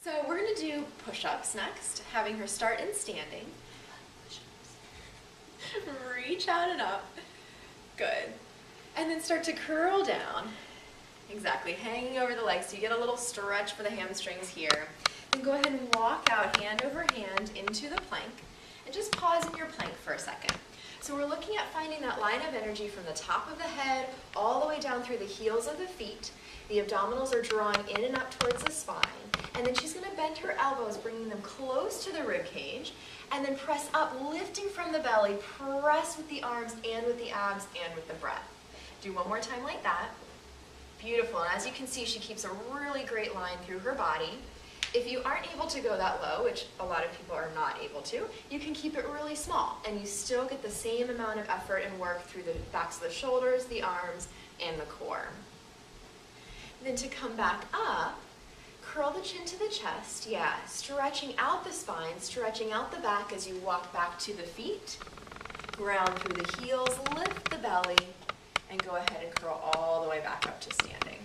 So we're going to do push-ups next, having her start in standing. Reach out and up. Good. And then start to curl down. Exactly, hanging over the legs so you get a little stretch for the hamstrings here. Then go ahead and walk out hand over hand into the plank and just pause in your plank for a second. So we're looking at finding that line of energy from the top of the head all the way down through the heels of the feet. The abdominals are drawing in and up towards the spine. And then she's going to bend her elbows, bringing them close to the rib cage. And then press up, lifting from the belly. Press with the arms and with the abs and with the breath. Do one more time like that. Beautiful. And as you can see, she keeps a really great line through her body. If you aren't able to go that low, which a lot of people are not able to, you can keep it really small and you still get the same amount of effort and work through the backs of the shoulders, the arms, and the core. Then to come back up, curl the chin to the chest, stretching out the spine, stretching out the back as you walk back to the feet, ground through the heels, lift the belly, and go ahead and curl all the way back up to standing.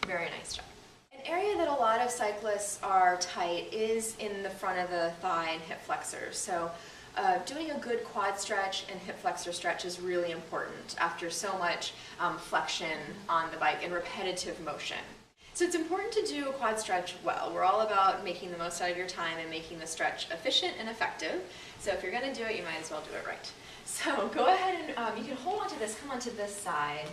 Very nice job. An area that a lot of cyclists are tight is in the front of the thigh and hip flexors. So doing a good quad stretch and hip flexor stretch is really important after so much flexion on the bike and repetitive motion. So it's important to do a quad stretch well. We're all about making the most out of your time and making the stretch efficient and effective. So if you're going to do it, you might as well do it right. So go ahead and you can hold on to this, come onto this side,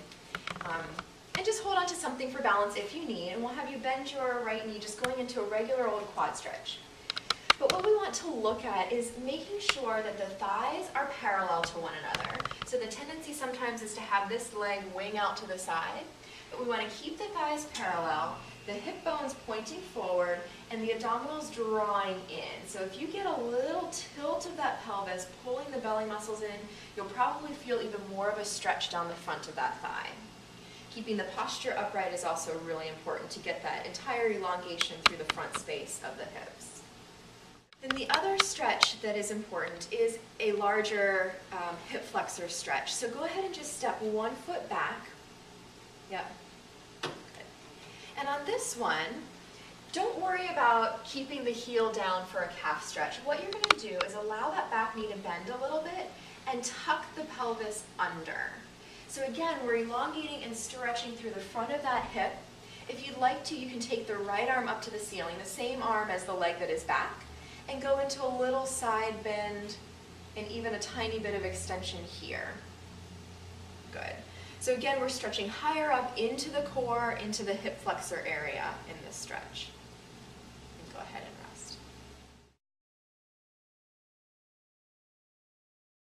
and just hold on to something for balance if you need. And we'll have you bend your right knee, just going into a regular old quad stretch. But what we want to look at is making sure that the thighs are parallel to one another. So the tendency sometimes is to have this leg wing out to the side, but we want to keep the thighs parallel, the hip bones pointing forward, and the abdominals drawing in. So if you get a little tilt of that pelvis, pulling the belly muscles in, you'll probably feel even more of a stretch down the front of that thigh. Keeping the posture upright is also really important to get that entire elongation through the front space of the hips. Then the other stretch that is important is a larger hip flexor stretch. So go ahead and just step one foot back. Yep. Good. And on this one, don't worry about keeping the heel down for a calf stretch. What you're going to do is allow that back knee to bend a little bit and tuck the pelvis under. So again, we're elongating and stretching through the front of that hip. If you'd like to, you can take the right arm up to the ceiling, the same arm as the leg that is back, and go into a little side bend and even a tiny bit of extension here. Good. So again, we're stretching higher up into the core, into the hip flexor area in this stretch. And go ahead and rest.